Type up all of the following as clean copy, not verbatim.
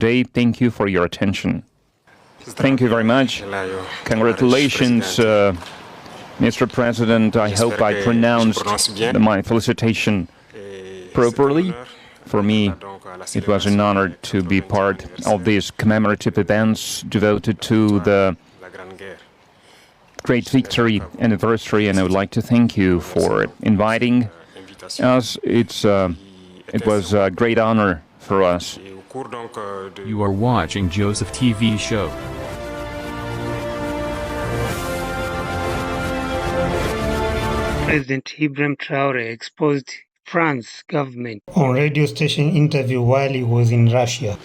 today. Thank you for your attention. Thank you very much. Congratulations, Mr. President. I hope I pronounced my felicitation properly. For me, it was an honor to be part of these commemorative events devoted to the great victory anniversary, and I would like to thank you for inviting us. It was a great honor for us. You are watching Joseph TV show. President Ibrahim Traore exposed France's government on radio station interview while he was in Russia.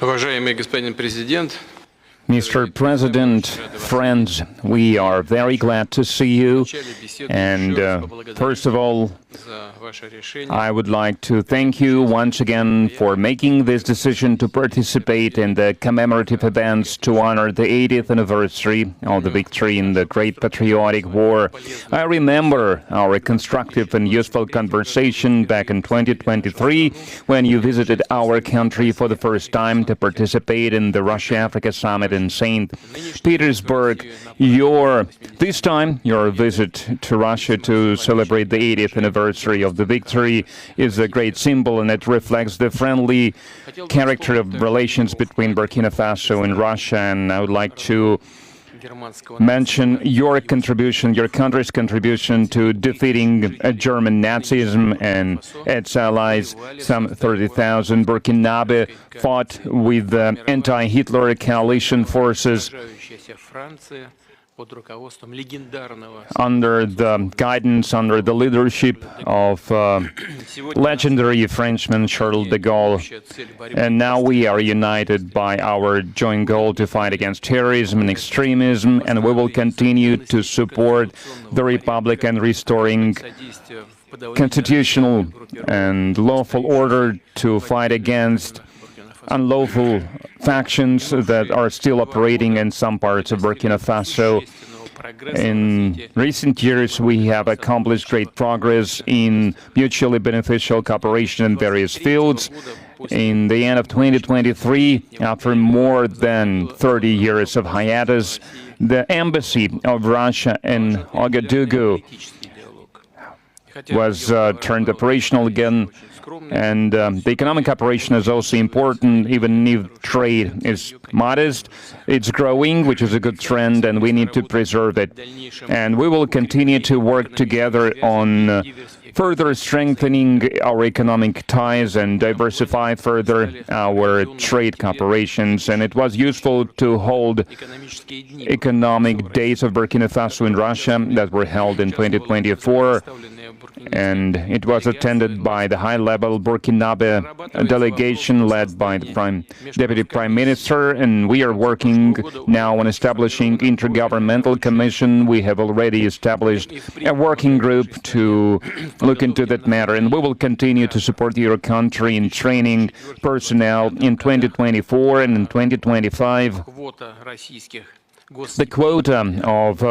Уважаемый господин президент, Mr. President, friends, we are very glad to see you. And first of all, I would like to thank you once again for making this decision to participate in the commemorative events to honor the 80th anniversary of the victory in the Great Patriotic War. I remember our constructive and useful conversation back in 2023 when you visited our country for the first time to participate in the Russia-Africa Summit in St. Petersburg. This time, your visit to Russia to celebrate the 80th anniversary of the victory is a great symbol, and it reflects the friendly character of relations between Burkina Faso and Russia. And I would like to mention your contribution, your country's contribution to defeating German Nazism and its allies. Some 30,000 Burkinabe fought with the anti-Hitler coalition forces under the guidance, under the leadership of legendary Frenchman Charles de Gaulle. And now we are united by our joint goal to fight against terrorism and extremism, and we will continue to support the Republic and restoring constitutional and lawful order, to fight against unlawful factions that are still operating in some parts of Burkina Faso. In recent years, we have accomplished great progress in mutually beneficial cooperation in various fields. In the end of 2023, after more than 30 years of hiatus, the embassy of Russia in Ouagadougou was turned operational again. And the economic cooperation is also important, even if trade is modest. It's growing, which is a good trend, and we need to preserve it. And we will continue to work together on further strengthening our economic ties and diversify further our trade cooperations. And it was useful to hold economic days of Burkina Faso in Russia that were held in 2024. And it was attended by the high-level Burkinabe delegation led by the Deputy Prime Minister, and we are working now on establishing intergovernmental commission. We have already established a working group to look into that matter, and we will continue to support your country in training personnel in 2024 and in 2025. The quota of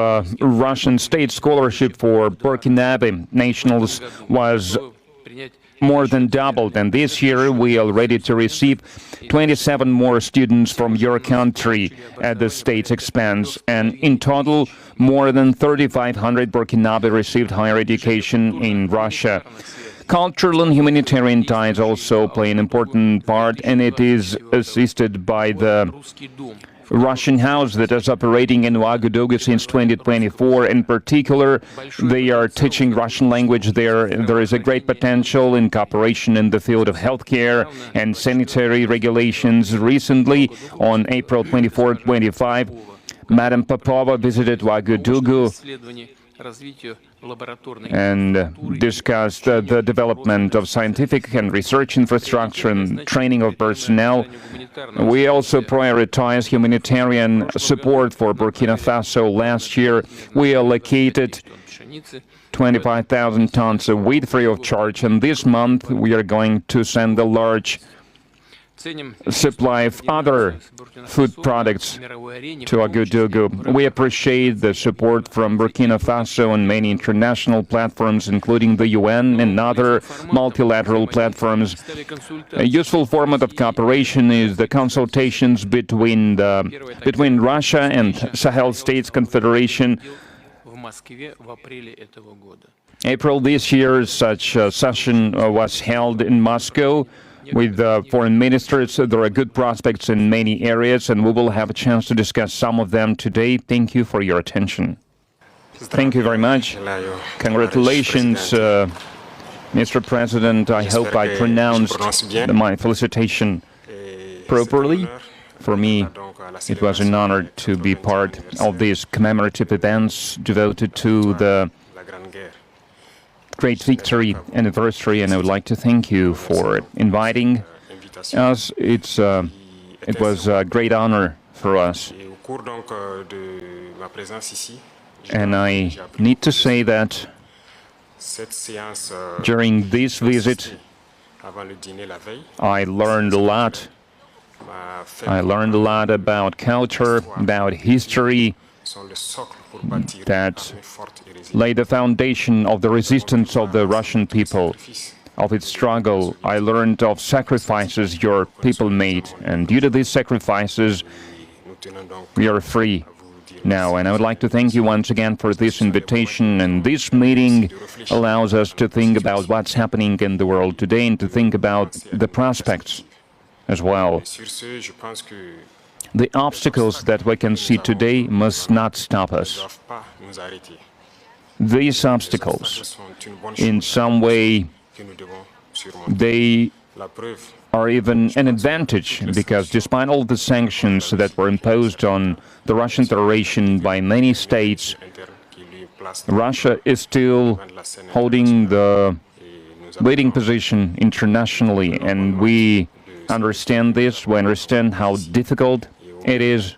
Russian state scholarship for Burkinabe nationals was more than doubled, and this year we are ready to receive 27 more students from your country at the state's expense, and in total more than 3,500 Burkinabe received higher education in Russia. Cultural and humanitarian ties also play an important part, and it is assisted by the Russian house that is operating in Ouagadougou since 2024. In particular, they are teaching Russian language there. There is a great potential in cooperation in the field of healthcare and sanitary regulations. Recently, on April 24-25, Madam Popova visited Ouagadougou and discussed the development of scientific and research infrastructure and training of personnel. We also prioritize humanitarian support for Burkina Faso. Last year, we allocated 25,000 tons of wheat free of charge, and this month we are going to send a large supply of other food products to Ouagadougou. We appreciate the support from Burkina Faso and many international platforms, including the UN and other multilateral platforms. A useful format of cooperation is the consultations between Russia and Sahel States Confederation. April this year, such a session was held in Moscow with foreign ministers. There are good prospects in many areas, and we will have a chance to discuss some of them today. Thank you for your attention. Thank you very much. Congratulations, Mr. President. I hope I pronounced my felicitation properly. For me, it was an honor to be part of these commemorative events devoted to the great victory anniversary, and I would like to thank you for inviting us. It was a great honor for us. And I need to say that during this visit, I learned a lot. I learned a lot about culture, about history, that lay the foundation of the resistance of the Russian people, of its struggle. I learned of sacrifices your people made, and due to these sacrifices, we are free now. And I would like to thank you once again for this invitation, and this meeting allows us to think about what's happening in the world today and to think about the prospects as well. The obstacles that we can see today must not stop us. These obstacles, in some way, they are even an advantage, because despite all the sanctions that were imposed on the Russian Federation by many states, Russia is still holding the leading position internationally, and we understand this. We understand how difficult it is.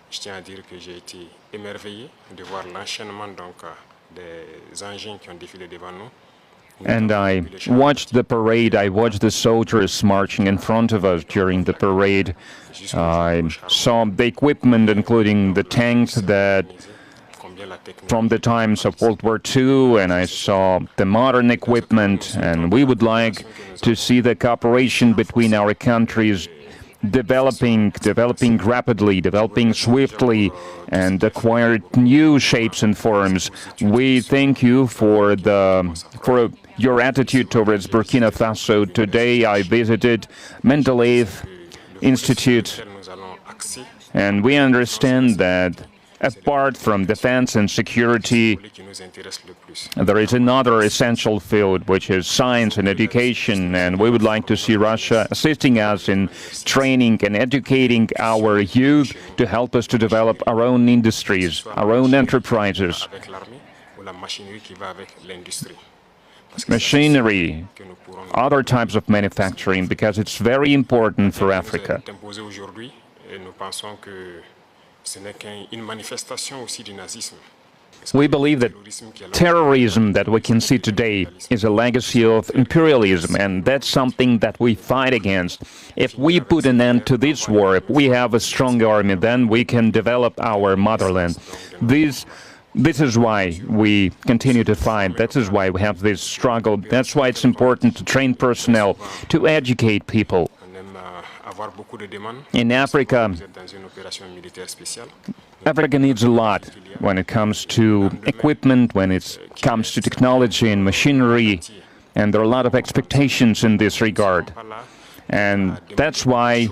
Je tiens à dire que j'ai été émerveillé de voir l'enchaînement des engins qui ont défilé devant nous. And I watched the parade. I watched the soldiers marching in front of us during the parade. I saw the equipment, including the tanks that from the times of World War II, and I saw the modern equipment, and we would like to see the cooperation between our countries developing rapidly, developing swiftly, and acquire new shapes and forms. We thank you for your attitude towards Burkina Faso. Today I visited Mendeleev Institute, and we understand that apart from defense and security, there is another essential field, which is science and education, and we would like to see Russia assisting us in training and educating our youth to help us to develop our own industries, our own enterprises, machinery, other types of manufacturing, because it's very important for Africa. We believe that terrorism that we can see today is a legacy of imperialism, and that's something that we fight against. If we put an end to this war, if we have a strong army, then we can develop our motherland. This this is why we continue to fight. That is why we have this struggle. That's why it's important to train personnel, to educate people. In Africa, Africa needs a lot when it comes to equipment, when it comes to technology and machinery, and there are a lot of expectations in this regard. And that's why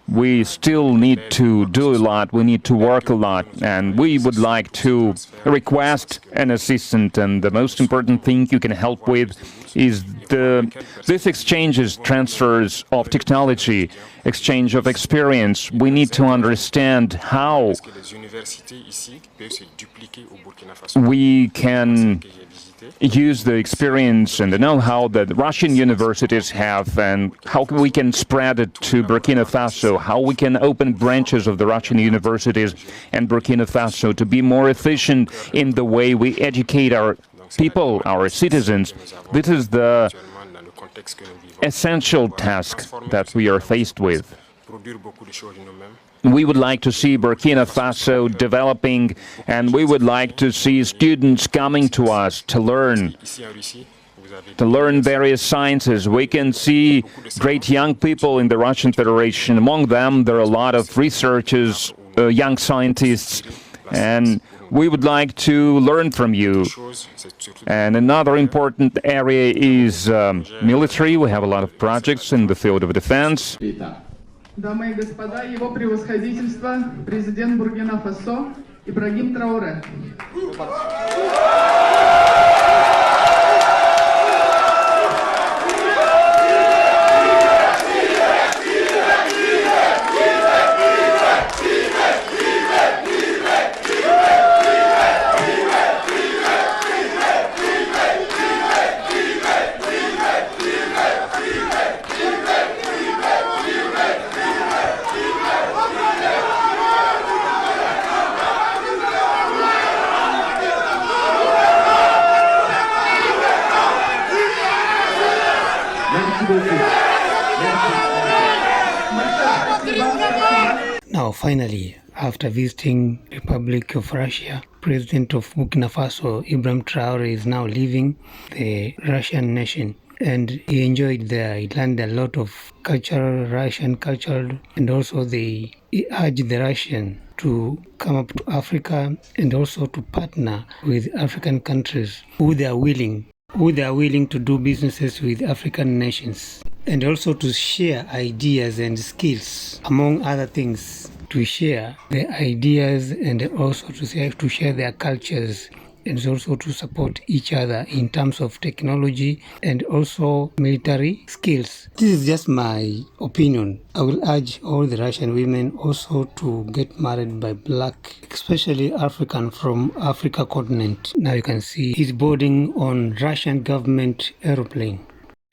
we still need to do a lot, we need to work a lot, and we would like to request an assistant. And the most important thing you can help with is this exchanges, transfers of technology, exchange of experience. We need to understand how we can use the experience and the know-how that Russian universities have, and how we can spread it to Burkina Faso, how we can open branches of the Russian universities and Burkina Faso to be more efficient in the way we educate our people, our citizens. This is the essential task that we are faced with. We would like to see Burkina Faso developing, and we would like to see students coming to us to learn various sciences. We can see great young people in the Russian Federation. Among them, there are a lot of researchers, young scientists, and we would like to learn from you. And another important area is military. We have a lot of projects in the field of defense. Дамы и господа, его превосходительство, президент Буркина Фасо Ибрагим Трауре. Now, finally, after visiting Republic of Russia, President of Burkina Faso, Ibrahim Traore, is now leaving the Russian nation. And he enjoyed there. He learned a lot of Russian culture, and also he urged the Russian to come up to Africa and also to partner with African countries who they are willing to do businesses with African nations, and also to share ideas and skills, among other things, to share the ideas and also to share their cultures, and also to support each other in terms of technology and also military skills. This is just my opinion. I will urge all the Russian women also to get married by black, especially African from Africa continent. Now you can see he's boarding on Russian government aeroplane.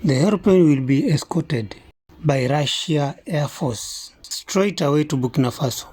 The aeroplane will be escorted by Russia Air Force straight away to Burkina Faso.